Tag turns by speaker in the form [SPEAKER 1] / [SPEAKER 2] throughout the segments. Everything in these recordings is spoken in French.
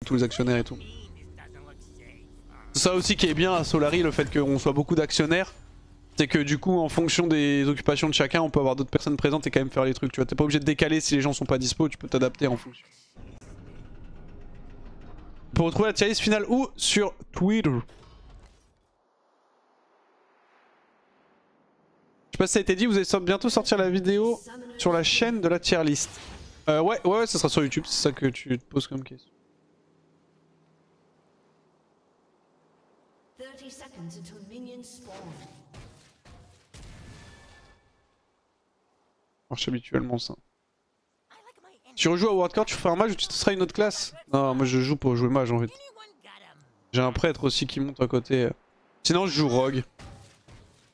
[SPEAKER 1] tous les actionnaires et tout. C'est ça aussi qui est bien à Solari, le fait qu'on soit beaucoup d'actionnaires. C'est que du coup, en fonction des occupations de chacun, on peut avoir d'autres personnes présentes et quand même faire les trucs. Tu vois, t'es pas obligé de décaler si les gens sont pas dispo, tu peux t'adapter en fonction. On peut retrouver la tier list finale où? Sur Twitter. Je sais pas si ça a été dit, vous allez bientôt sortir la vidéo sur la chaîne de la tier list. Ouais, ça sera sur YouTube, c'est ça que tu te poses comme question.
[SPEAKER 2] 30 seconds until minions spawn.
[SPEAKER 1] Marche habituellement ça. Tu rejoues à World tu feras un mage ou tu te seras une autre classe? Non, moi je joue pour jouer mage en fait. J'ai un prêtre aussi qui monte à côté. Sinon je joue rogue.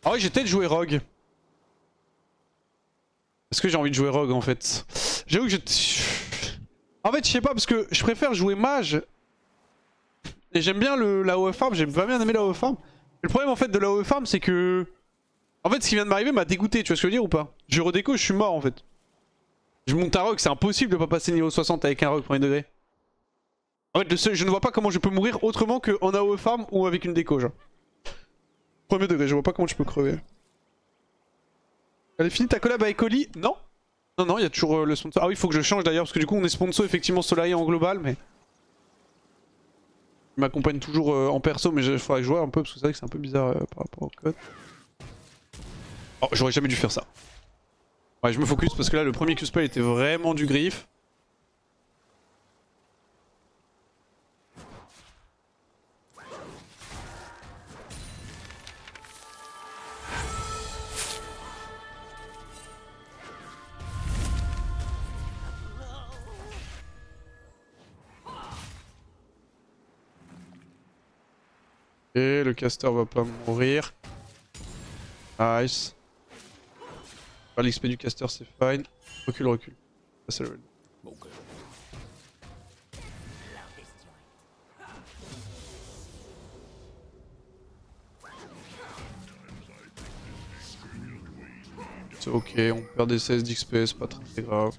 [SPEAKER 1] Ah ouais, j'ai peut-être joué rogue. Est-ce que j'ai envie de jouer rogue en fait? J'avoue que en fait je sais pas parce que je préfère jouer mage. Et j'aime bien la AOE farm, j'ai pas bien aimé la AOE farm. Le problème en fait de la AOE farm c'est que... En fait ce qui vient de m'arriver m'a dégoûté, tu vois ce que je veux dire ou pas? Je redéco, je suis mort en fait. Je monte à rogue, c'est impossible de pas passer niveau 60 avec un rogue premier degré. En fait je ne vois pas comment je peux mourir autrement qu'en AOE farm ou avec une déco genre. Premier degré, je vois pas comment je peux crever. Elle est finie ta collab avec Oli? Non. Non, il y a toujours le sponsor. Ah oui, il faut que je change d'ailleurs, parce que du coup on est sponsor effectivement Solari en global, mais... Il m'accompagne toujours en perso, mais il faudrait que je joue un peu, parce que c'est vrai que c'est un peu bizarre par rapport au code. Oh, j'aurais jamais dû faire ça. Ouais, je me focus, parce que là le premier Q-spell était vraiment du griffe. Et le caster va pas mourir. Nice. L'XP du caster c'est fine. Recule. Passe à level. C'est ok, on perd des 16 d'XP, c'est pas très grave.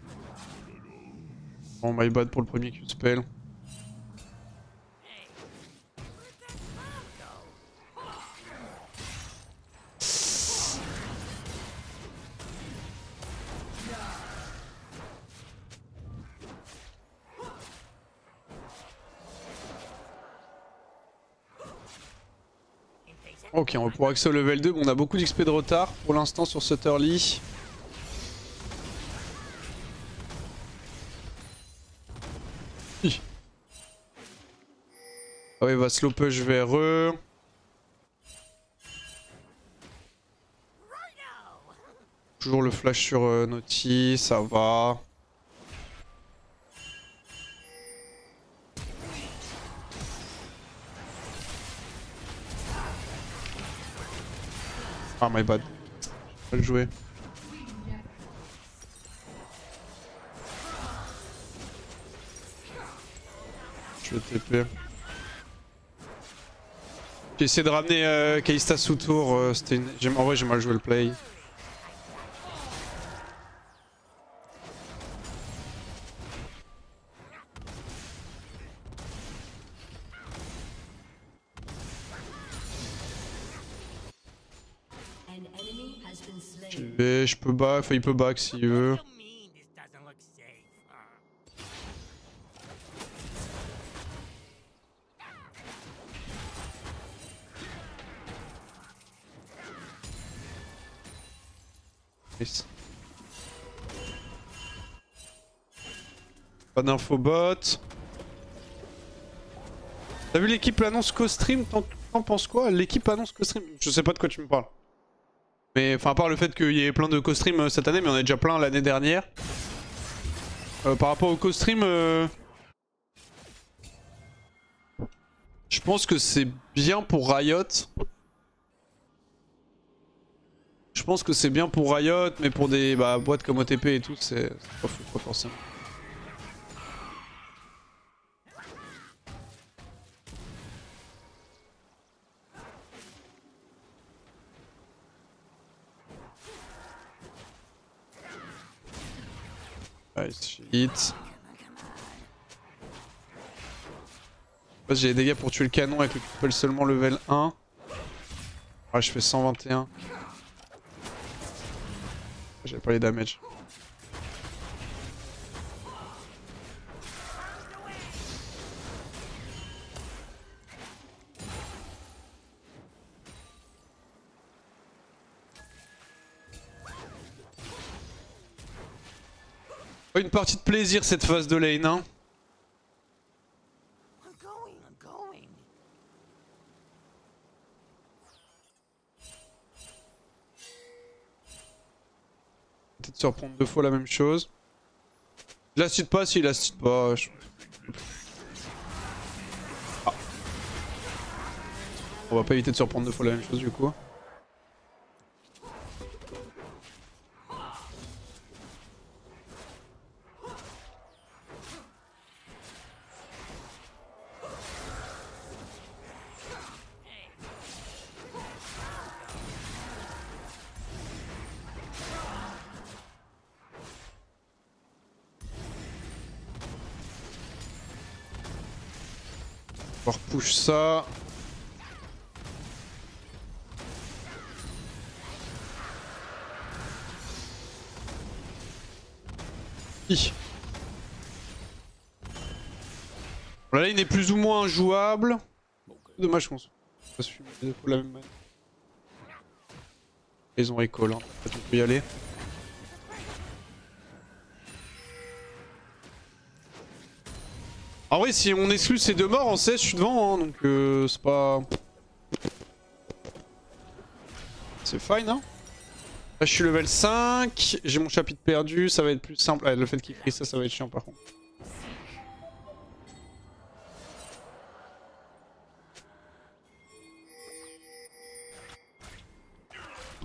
[SPEAKER 1] Bon, my bad pour le premier Q-spell. Ok, on va pouvoir accéder au level 2. Bon, on a beaucoup d'XP de retard pour l'instant sur cet early. Ah ouais, il va slow push vers eux. Toujours le flash sur Naughty, ça va. Ah my bad. Je vais le jouer. Je vais TP. J'ai essayé de ramener Kalista sous tour. En vrai j'ai mal joué le play. Je peux back, enfin il peut back s'il veut. Nice. Pas d'infobot. T'as vu l'équipe annonce co-stream? T'en penses quoi? L'équipe annonce co-stream? Je sais pas de quoi tu me parles. Mais enfin, à part le fait qu'il y ait plein de co-stream cette année, mais on en a déjà plein l'année dernière. Par rapport au co-stream, je pense que c'est bien pour Riot. Je pense que c'est bien pour Riot, mais pour des boîtes comme OTP et tout, c'est pas forcément. Nice hit. J'ai des dégâts pour tuer le canon avec le couple seulement level 1. Ouais, je fais 121. J'avais pas les damages. Une partie de plaisir cette phase de lane, hein. Peut-être se reprendre 2 fois la même chose. Il assiste pas, s'il assiste pas. Ah. On va pas éviter de se reprendre 2 fois la même chose du coup. On va repush ça. La lane est plus ou moins jouable. Dommage qu'on soit pas suivi de la même manière. Ils ont recall, hein. Peut-être on peut y aller. En vrai, si on exclut ces 2 morts en 16, je suis devant, hein, donc c'est pas... C'est fine, hein. Là, je suis level 5, j'ai mon chapitre perdu, ça va être plus simple. Ah, le fait qu'il crie ça, ça va être chiant par contre.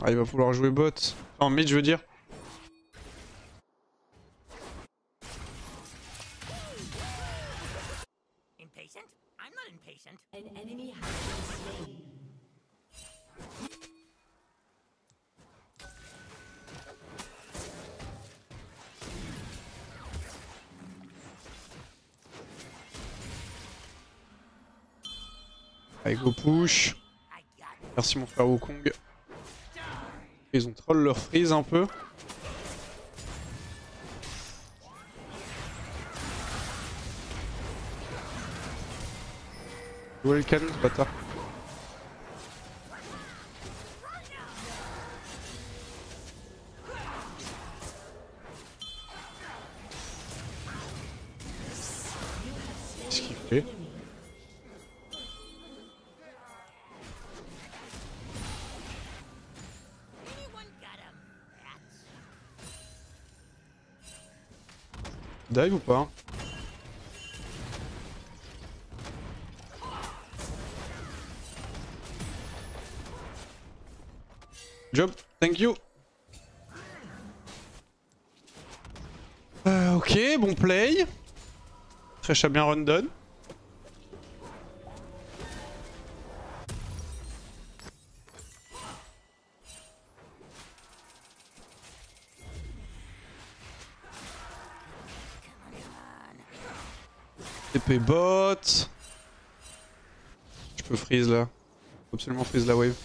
[SPEAKER 1] Ah, il va falloir jouer bot. En mid, je veux dire.
[SPEAKER 2] An enemy has been slain.
[SPEAKER 1] Allez, go push. Merci mon frère Wukong. Ils ont troll leur freeze un peu. Où est le canon ce bâtard? Qu'est-ce qu'il fait? Dive ou pas? Job, thank you. Ok, bon play. Très chat bien run done. TP bot. Je peux freeze là. Faut absolument freeze la wave.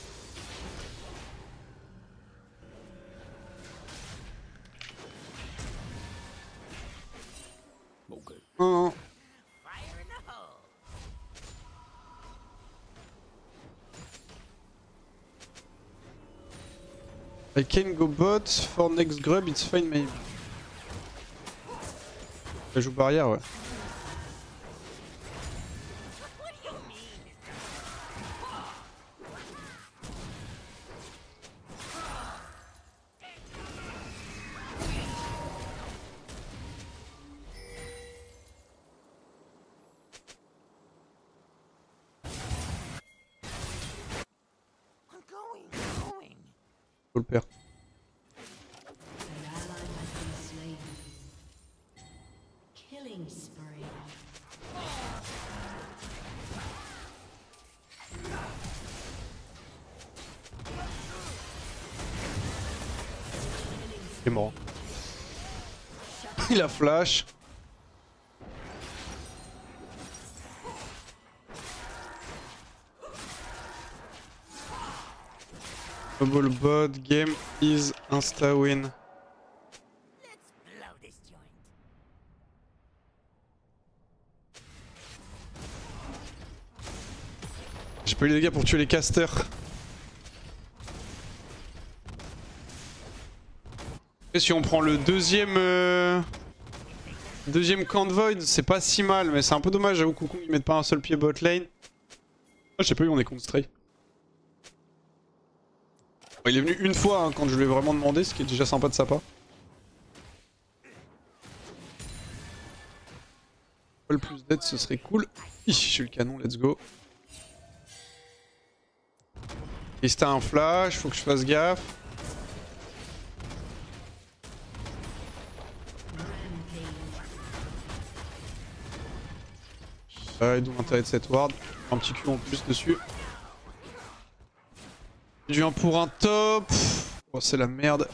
[SPEAKER 1] Non, non. I can go bot for next grub, it's fine maybe. Elle joue barrière, ouais. Faut le perdre.
[SPEAKER 2] An ally has been slain. Killing spree.
[SPEAKER 1] Il est mort. Il a flash. Double bot, game is insta win. J'ai pas eu les dégâts pour tuer les casters. Et si on prend le deuxième camp de Void, c'est pas si mal, mais c'est un peu dommage, j'avoue que Wukong ils mettent pas un seul pied bot lane. Ah, je sais pas où on est contre Stray. Il est venu une fois hein, quand je lui ai vraiment demandé, ce qui est déjà sympa de sa part. Le plus d'aide ce serait cool. J'ai eu le canon, let's go. Et c'était un flash, faut que je fasse gaffe. Et d'où l'intérêt de cette ward. Un petit Q en plus dessus. Du 1 pour un top. Oh, c'est la merde.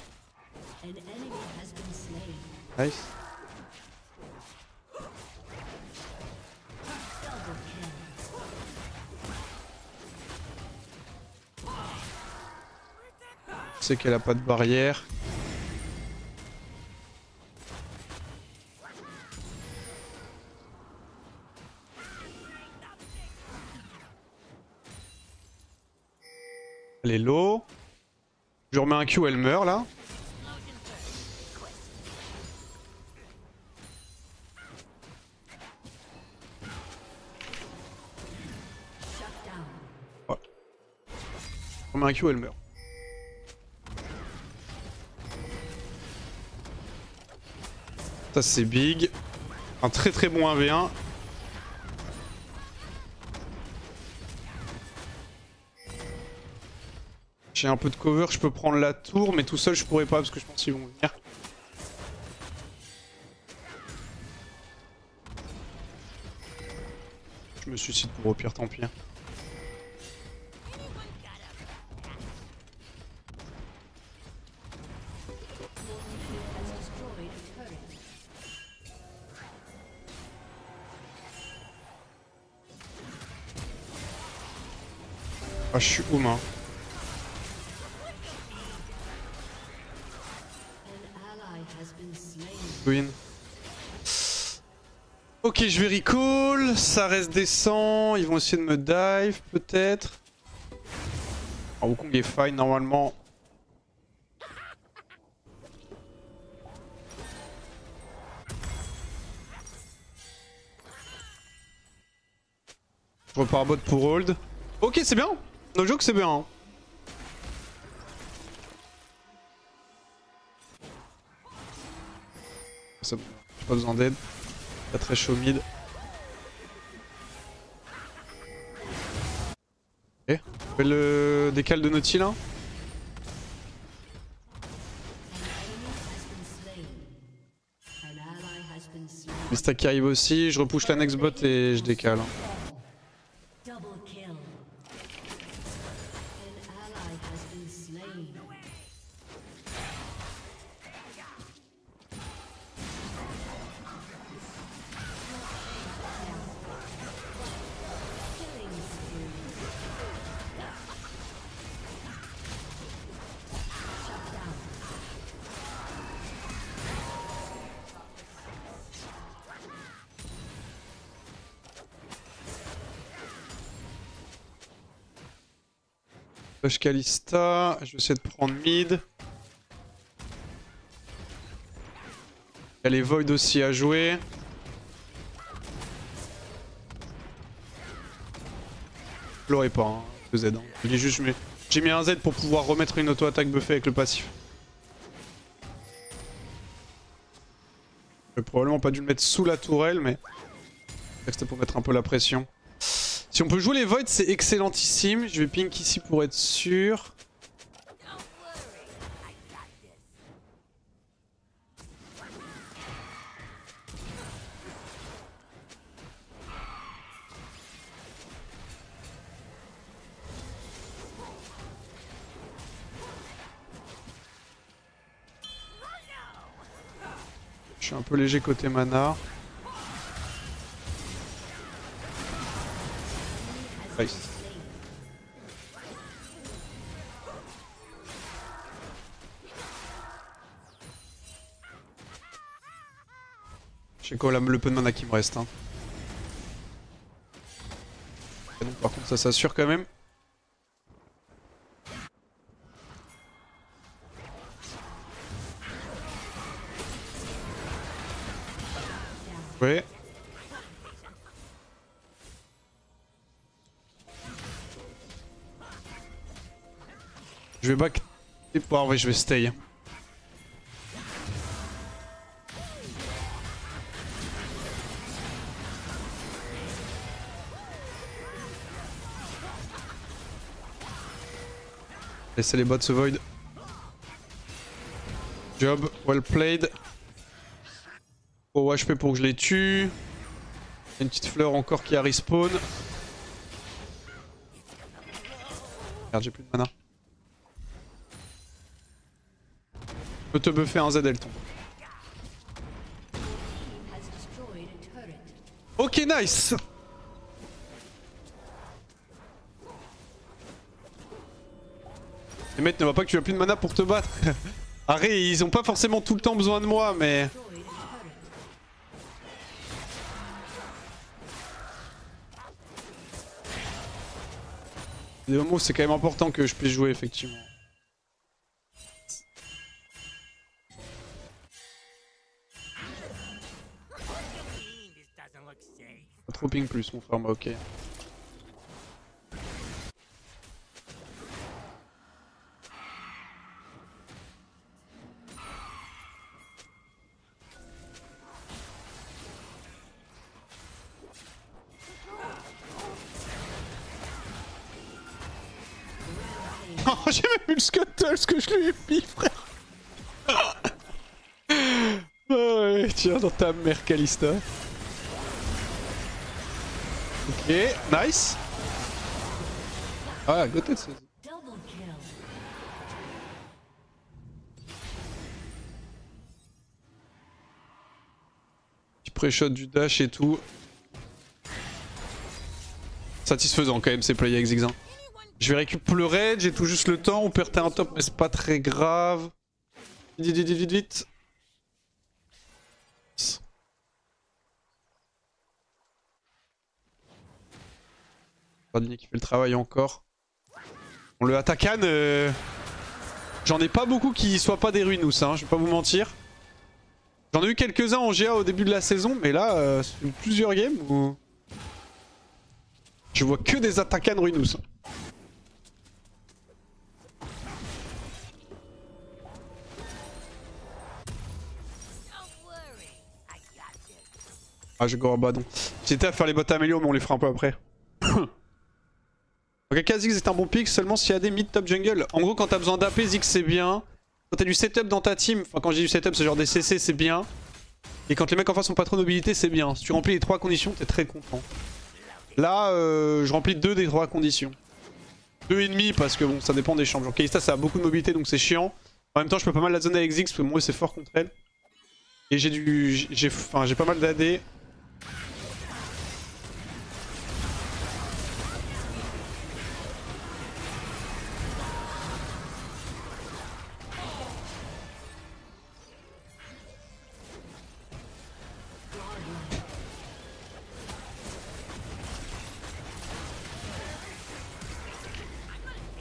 [SPEAKER 1] Nice. C'est qu'elle a pas de barrière. Elle est low. Je remets un Q, elle meurt là. Ouais. Je remets un Q, elle meurt. Ça c'est big. Un très très bon 1v1. J'ai un peu de cover, je peux prendre la tour, mais tout seul je pourrais pas parce que je pense qu'ils vont venir. Je me suicide pour au pire, tant pis. Ah, je suis oum hein. Win. Ok, je vais recall, ça reste décent, ils vont essayer de me dive peut-être. Oh, Wukong est fine normalement. Je repars bot pour hold. Ok, c'est bien. No joke, c'est bien. Hein. J'ai pas besoin d'aide. Pas très chaud mid. Ok. On fait le décal de Naughty là. Le stack qui arrive aussi. Je repousse la next bot et je décale. Push Kalista, je vais essayer de prendre mid. Il y a les Void aussi à jouer. Je l'aurais pas, hein, le Z. Hein. J'ai mis un Z pour pouvoir remettre une auto-attaque buffée avec le passif. J'aurais probablement pas dû le mettre sous la tourelle, mais c'était pour mettre un peu la pression. Si on peut jouer les Voids, c'est excellentissime. Je vais pink ici pour être sûr. Je suis un peu léger côté mana. Nice. Je sais quoi le peu de mana qui me reste. Hein. Et donc, par contre ça s'assure quand même. Ouais. Je vais back. Ah ouais, je vais stay. Laissez les bots se void. Job, well played. Oh HP pour que je les tue. Il y a une petite fleur encore qui a respawn. Merde, j'ai plus de mana. Je peux te buffer un ZL tombe. Ok, nice. Les mecs ne voient pas que tu as plus de mana pour te battre. Arrête, ils ont pas forcément tout le temps besoin de moi, mais... Des moments où c'est quand même important que je puisse jouer, effectivement. Pas trop ping plus, mon frère, mais ok. Oh, j'ai même eu le scuttle, ce que je lui ai mis, frère. Oh ouais, tiens, dans ta mère, Kalista. Ok, nice. Ah, go tête, ça. Petit pré-shot du dash et tout. Satisfaisant quand même ces plays avec Zigzag. Je vais récupérer le raid, j'ai tout juste le temps, on perd un top mais c'est pas très grave. Vite, vite, vite, vite, vite. Rodney qui fait le travail encore. On le Atakan, j'en ai pas beaucoup qui soient pas des Ruinous, hein, je vais pas vous mentir. J'en ai eu quelques-uns en GA au début de la saison, mais là, c'est plusieurs games où... Je vois que des Atakan Ruinous. Ah, je go en bas, non. J'étais à faire les bots améliorés, mais on les fera un peu après. Ok, Kha'Zix est un bon pick seulement s'il y a des mid-top jungle. En gros, quand t'as besoin d'AP, Ziggs c'est bien. Quand t'as du setup dans ta team, enfin quand je dis du setup, c'est genre des CC, c'est bien. Et quand les mecs en face ont pas trop de mobilité, c'est bien. Si tu remplis les 3 conditions, t'es très content. Là, je remplis 2 des 3 conditions. 2,5 parce que bon, ça dépend des champions. Kalista, ça a beaucoup de mobilité donc c'est chiant. En même temps, je peux pas mal la zoner avec Ziggs parce que moi, c'est fort contre elle. Et j'ai pas mal d'AD.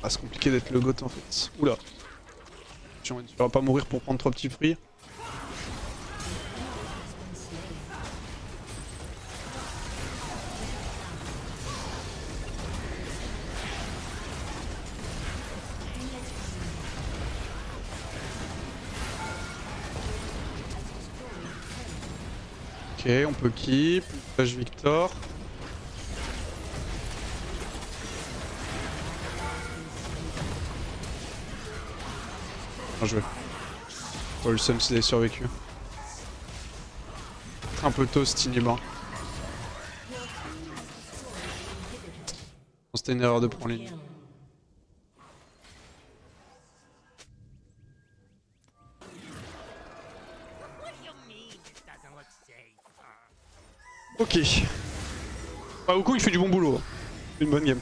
[SPEAKER 1] Ah, c'est compliqué d'être le GOAT en fait. Oula. Tu vas pas mourir pour prendre 3 petits fruits. Ok, on peut keep. Flash Victor. Bien joué. Wholesome s'il avait survécu. Un peu tôt ce Tinima. C'était une erreur de prendre ligne. Ok. Baoku il fait du bon boulot. Une bonne game.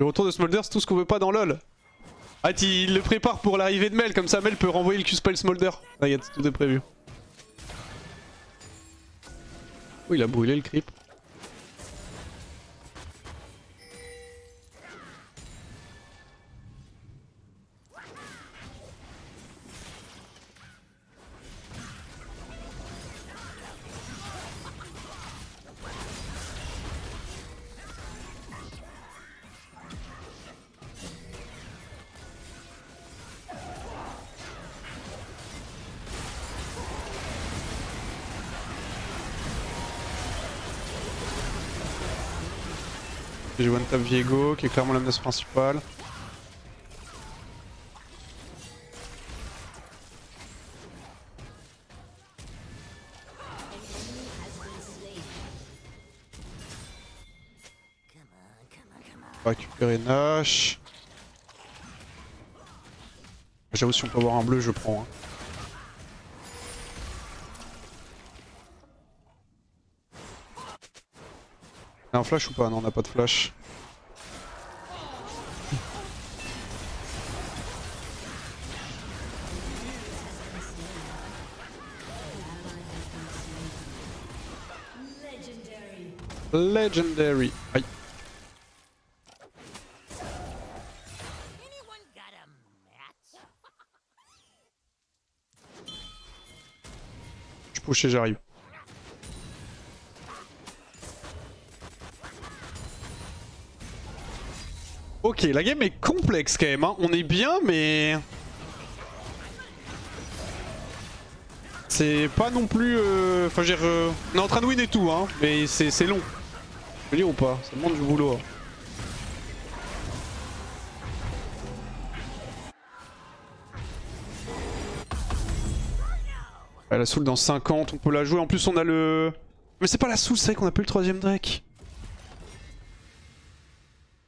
[SPEAKER 1] Le retour de Smolder, c'est tout ce qu'on veut pas dans LoL. Ah, il le prépare pour l'arrivée de Mel, comme ça Mel peut renvoyer le Q-Spell Smolder. T'inquiète, tout est prévu. Oh, il a brûlé le creep. J'ai one tap Viego qui est clairement la menace principale. On va récupérer Nash. J'avoue, si on peut avoir un bleu, je prends. Hein. On a un flash ou pas? Non, on n'a pas de flash. Legendary. Aïe. Je push et j'arrive. Ok, la game est complexe quand même, hein. On est bien, mais... C'est pas non plus... Enfin, on est en train de win et tout, hein. Mais c'est long. Je veux dire ou pas? Ça demande du boulot. Hein. Ouais, la soul dans 50, on peut la jouer. En plus, on a le... Mais c'est pas la soul, c'est vrai qu'on a plus le troisième Drake.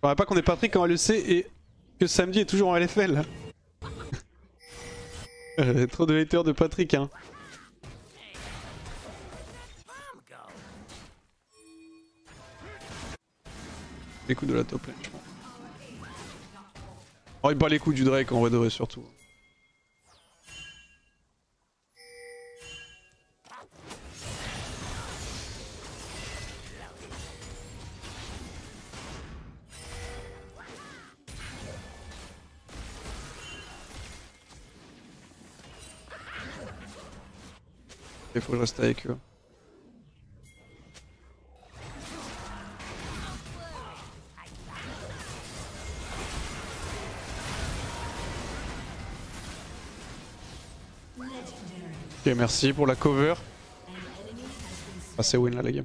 [SPEAKER 1] Je ne pas qu'on est Patrick en LEC et que samedi est toujours en LFL. Trop de haters de Patrick, hein. Les coups de la top lane, je pense. Oh, il bat les coups du Drake en vrai de vrai surtout. Il faut que je reste avec eux. Ok, merci pour la cover. Ah, c'est win là, la game.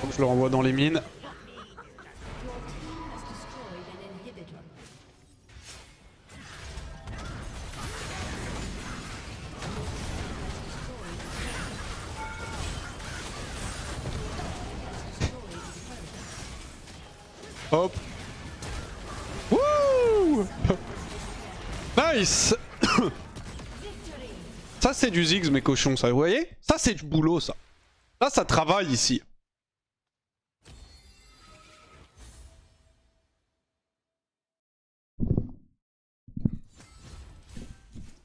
[SPEAKER 1] Donc, je le renvoie dans les mines. Hop. Wouh. Nice. Ça c'est du Ziggs mes cochons, ça, vous voyez? Ça c'est du boulot ça. Là ça travaille ici.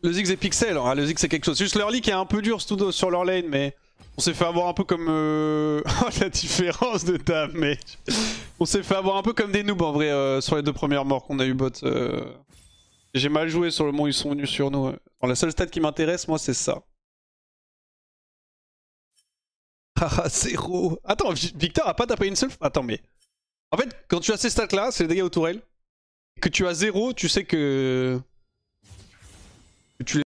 [SPEAKER 1] Le Ziggs est pixel, hein. Le Ziggs c'est quelque chose. Juste l'early qui est un peu dur surtout sur leur lane, mais on s'est fait avoir un peu comme... la différence de damage. On s'est fait avoir un peu comme des noobs en vrai sur les deux premières morts qu'on a eu bot. J'ai mal joué sur le moment où ils sont venus sur nous. Bon, la seule stat qui m'intéresse moi c'est ça. Haha, 0. Attends, Victor a pas tapé une seule fois. Attends, mais... En fait, quand tu as ces stats là, c'est les dégâts aux tourelles. Que tu as 0, tu sais que... tu les